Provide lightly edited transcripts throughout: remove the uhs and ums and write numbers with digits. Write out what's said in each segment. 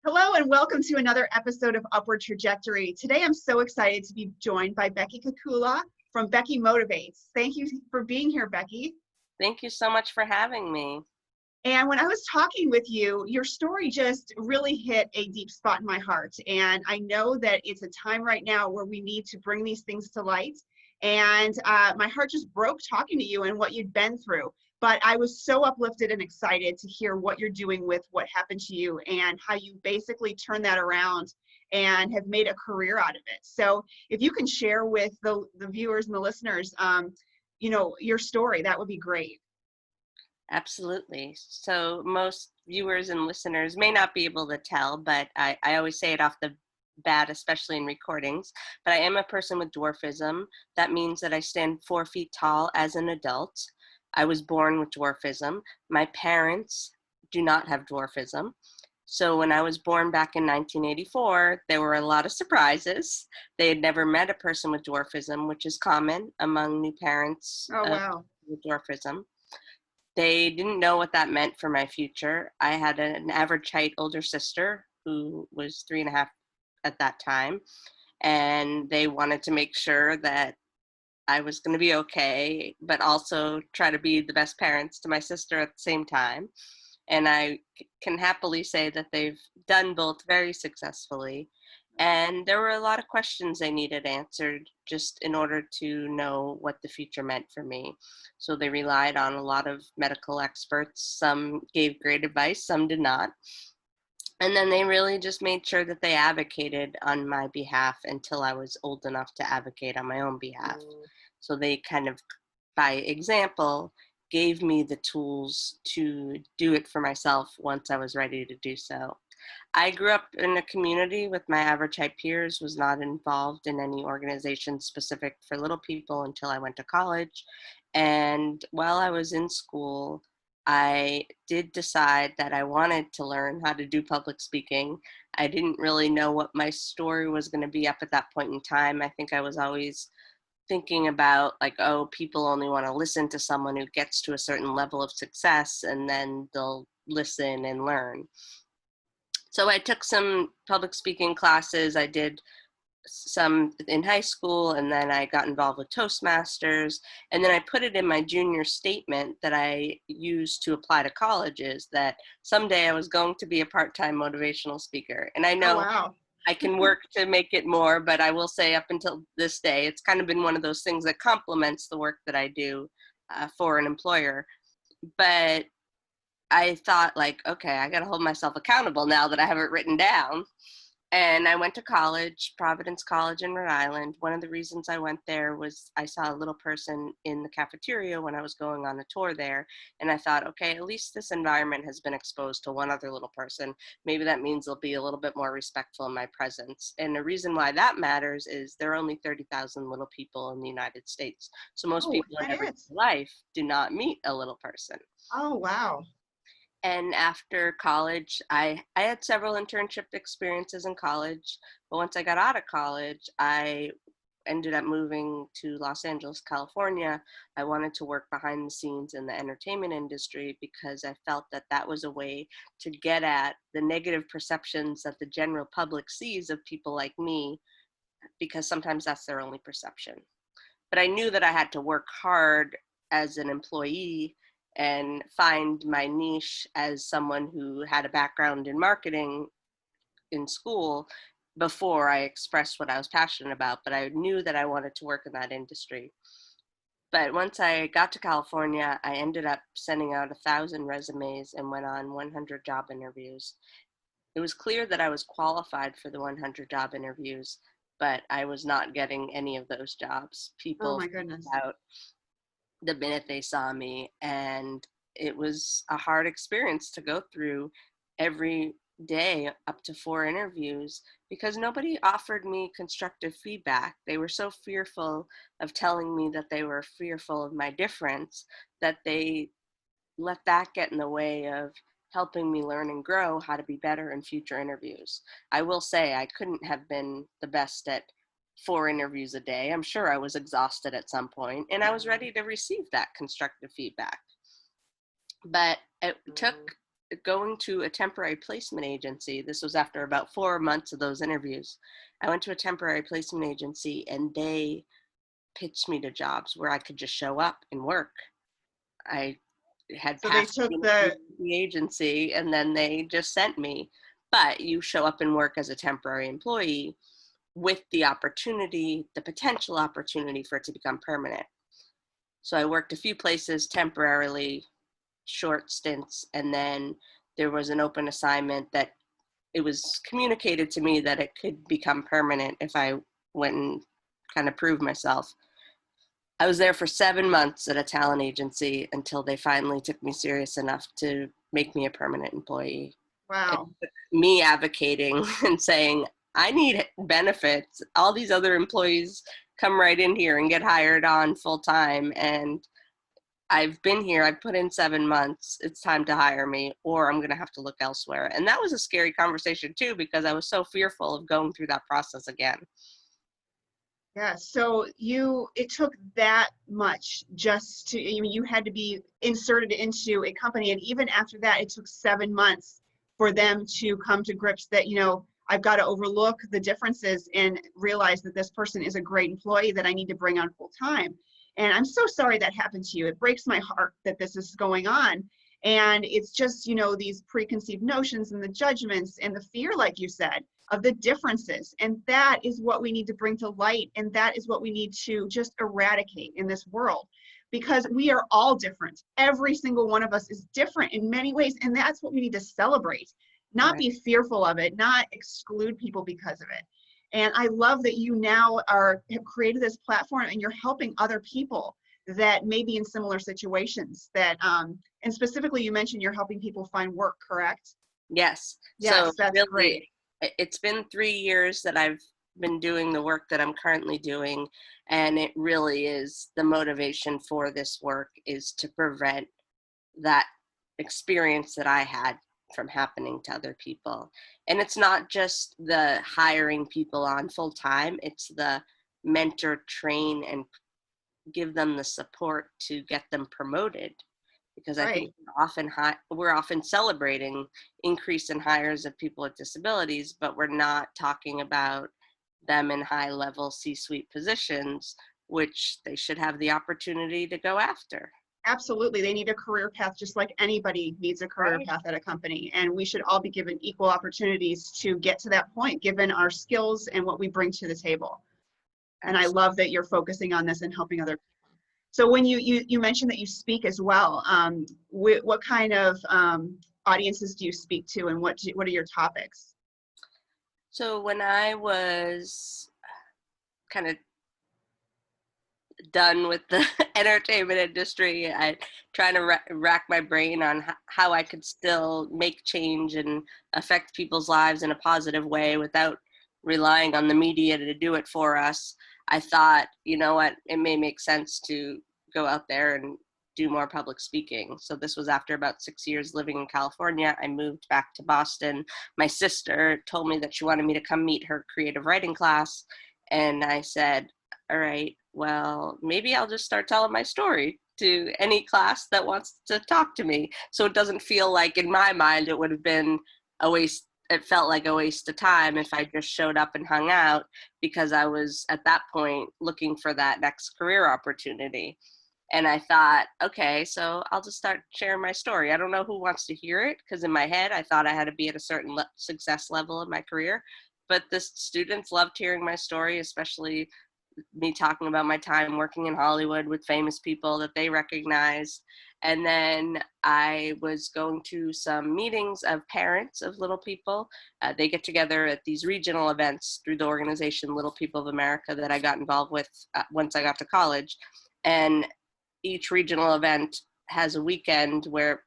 Hello and welcome to another episode of Upward Trajectory. Today I'm so excited to be joined by Becky Curran from Becky Motivates. Thank you for being here, Becky. Thank you so much for having me. And when I was talking with you, your story just really hit a deep spot in my heart. And I know that it's a time right now where we need to bring these things to light. And my heart just broke talking to you and what you'd been through. But I was so uplifted and excited to hear what you're doing with what happened to you and how you basically turned that around and have made a career out of it. So if you can share with the viewers and the listeners, your story, that would be great. Absolutely. So most viewers and listeners may not be able to tell, but I always say it off the bat, especially in recordings, but I am a person with dwarfism. That means that I stand 4 feet tall as an adult. I was born with dwarfism. My parents do not have dwarfism. So when I was born back in 1984, there were a lot of surprises. They had never met a person with dwarfism, which is common among new parents Oh, wow. with dwarfism. They didn't know what that meant for my future. I had an average height older sister who was 3.5 at that time, and they wanted to make sure that I was going to be okay, but also try to be the best parents to my sister at the same time. And I can happily say that they've done both very successfully. And there were a lot of questions they needed answered just in order to know what the future meant for me. So they relied on a lot of medical experts. Some gave great advice, some did not. And then they really just made sure that they advocated on my behalf until I was old enough to advocate on my own behalf. So they kind of, by example, gave me the tools to do it for myself once I was ready to do so. I grew up in a community with my average height peers, was not involved in any organization specific for little people until I went to college. And while I was in school, I did decide that I wanted to learn how to do public speaking. I didn't really know what my story was going to be up at that point in time. I think I was always thinking about like, oh, people only want to listen to someone who gets to a certain level of success and then they'll listen and learn. So I took some public speaking classes. I did some in high school, and then I got involved with Toastmasters. And then I put it in my junior statement that I used to apply to colleges that someday I was going to be a part-time motivational speaker. And I Oh, know wow. I can work to make it more, but I will say up until this day, it's kind of been one of those things that complements the work that I do for an employer. But I thought like, okay, I got to hold myself accountable now that I have it written down. And I went to college, Providence College in Rhode Island. One of the reasons I went there was I saw a little person in the cafeteria when I was going on a tour there. And I thought, okay, at least this environment has been exposed to one other little person. Maybe that means they'll be a little bit more respectful in my presence. And the reason why that matters is there are only 30,000 little people in the United States. So most Oh, people in that everyday is. life do not meet a little person. Oh, wow. And after college, I had several internship experiences in college, but once I got out of college, I ended up moving to Los Angeles, California. I wanted to work behind the scenes in the entertainment industry because I felt that that was a way to get at the negative perceptions that the general public sees of people like me, because sometimes that's their only perception. But I knew that I had to work hard as an employee and find my niche as someone who had a background in marketing in school before I expressed what I was passionate about. But I knew that I wanted to work in that industry. But once I got to California, I ended up sending out 1,000 resumes and went on 100 job interviews. It was clear that I was qualified for the 100 job interviews, but I was not getting any of those jobs. Oh, People my found goodness. out the minute they saw me, and it was a hard experience to go through every day up to 4 interviews because nobody offered me constructive feedback. They were so fearful of telling me that they were fearful of my difference that they let that get in the way of helping me learn and grow how to be better in future interviews. I will say I couldn't have been the best at 4 interviews a day. I'm sure I was exhausted at some point, and I was ready to receive that constructive feedback. But it took going to a temporary placement agency. This was after about 4 months of those interviews. I went to a temporary placement agency and they pitched me to jobs where I could just show up and work. I had So they passed took the interview the, with the agency and then they just sent me. But you show up and work as a temporary employee with the opportunity, the potential opportunity for it to become permanent. So I worked a few places temporarily, short stints, and then there was an open assignment that it was communicated to me that it could become permanent if I went and kind of proved myself. I was there for 7 months at a talent agency until they finally took me serious enough to make me a permanent employee. It wow. took me advocating and saying, I need benefits. All these other employees come right in here and get hired on full time. And I've been here, I've put in 7 months. It's time to hire me, or I'm going to have to look elsewhere. And that was a scary conversation too, because I was so fearful of going through that process again. Yeah, so it took that much just to, I mean, you had to be inserted into a company. And even after that, it took 7 months for them to come to grips that, I've got to overlook the differences and realize that this person is a great employee that I need to bring on full time. And I'm so sorry that happened to you. It breaks my heart that this is going on. And it's just, these preconceived notions and the judgments and the fear, like you said, of the differences. And that is what we need to bring to light. And that is what we need to just eradicate in this world, because we are all different. Every single one of us is different in many ways. And that's what we need to celebrate, not Right. be fearful of it, not exclude people because of it. And I love that you now have created this platform and you're helping other people that may be in similar situations that, and specifically you mentioned you're helping people find work, correct? Yes. So Yes, that's great. really, it's been 3 years that I've been doing the work that I'm currently doing. And it really is the motivation for this work is to prevent that experience that I had from happening to other people. And it's not just the hiring people on full time, it's the mentor, train, and give them the support to get them promoted. Because I think Right. we're often celebrating increase in hires of people with disabilities, but we're not talking about them in high level C-suite positions, which they should have the opportunity to go after. Absolutely. They need a career path just like anybody needs a career Right. path at a company. And we should all be given equal opportunities to get to that point, given our skills and what we bring to the table. And I love that you're focusing on this and helping other people. So when you mentioned that you speak as well, what kind of audiences do you speak to, and what are your topics? So when I was kind of done with the entertainment industry, I trying to rack my brain on how I could still make change and affect people's lives in a positive way without relying on the media to do it for us. I thought, you know what, it may make sense to go out there and do more public speaking. So this was after about 6 years living in California. I moved back to Boston. My sister told me that she wanted me to come meet her creative writing class. And I said, all right, well, maybe I'll just start telling my story to any class that wants to talk to me. So it doesn't feel like, in my mind, it would have been a waste. It felt like a waste of time if I just showed up and hung out, because I was at that point looking for that next career opportunity. And I thought, okay, so I'll just start sharing my story. I don't know who wants to hear it, because in my head, I thought I had to be at a certain success level in my career. But the students loved hearing my story, especially me talking about my time working in Hollywood with famous people that they recognized. And then I was going to some meetings of parents of little people. They get together at these regional events through the organization Little People of America that I got involved with once I got to college. And each regional event has a weekend where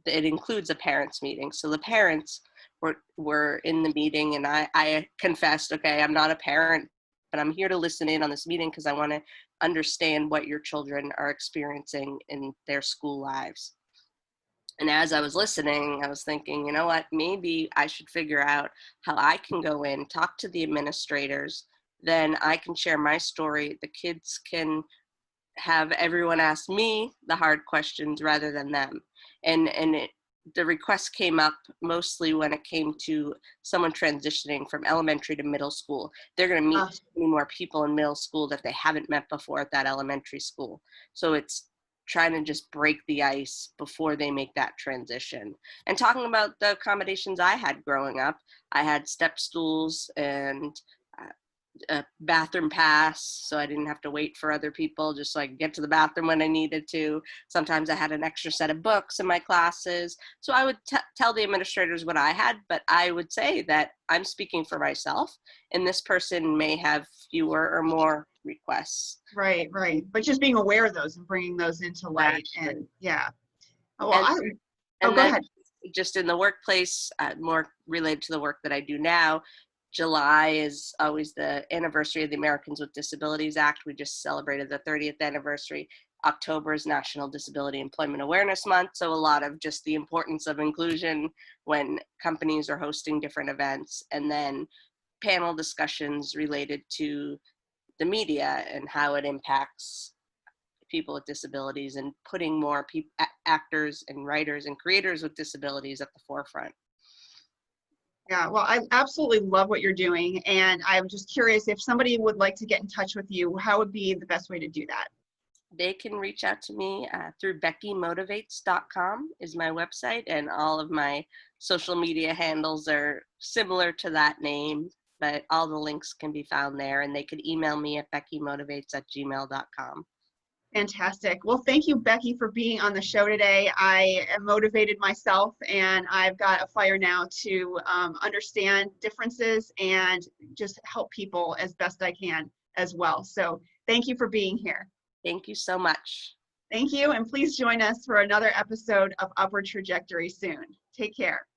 it includes a parents meeting. So the parents were in the meeting, and I confessed, okay, I'm not a parent, but I'm here to listen in on this meeting because I want to understand what your children are experiencing in their school lives. And as I was listening, I was thinking, you know what, maybe I should figure out how I can go in, talk to the administrators, then I can share my story. The kids can have everyone ask me the hard questions rather than them. And the requests came up mostly when it came to someone transitioning from elementary to middle school. They're going to meet so many more people in middle school that they haven't met before at that elementary school. So it's trying to just break the ice before they make that transition. And talking about the accommodations I had growing up, I had step stools and a bathroom pass, so I didn't have to wait for other people, just so I could get to the bathroom when I needed to. Sometimes I had an extra set of books in my classes. So I would tell the administrators what I had, but I would say that I'm speaking for myself, and this person may have fewer or more requests. Right, right. But just being aware of those and bringing those into light. Exactly. And yeah. Oh, well, And go then ahead. just in the workplace, more related to the work that I do now, July is always the anniversary of the Americans with Disabilities Act. We just celebrated the 30th anniversary. October is National Disability Employment Awareness Month, so a lot of just the importance of inclusion when companies are hosting different events, and then panel discussions related to the media and how it impacts people with disabilities, and putting more actors and writers and creators with disabilities at the forefront. Yeah, well, I absolutely love what you're doing. And I'm just curious, if somebody would like to get in touch with you, how would be the best way to do that? They can reach out to me through beckymotivates.com is my website, and all of my social media handles are similar to that name, but all the links can be found there, and they could email me at beckymotivates@gmail.com. Fantastic. Well, thank you, Becky, for being on the show today. I am motivated myself, and I've got a fire now to understand differences and just help people as best I can as well. So thank you for being here. Thank you so much. Thank you, and please join us for another episode of Upward Trajectory soon. Take care.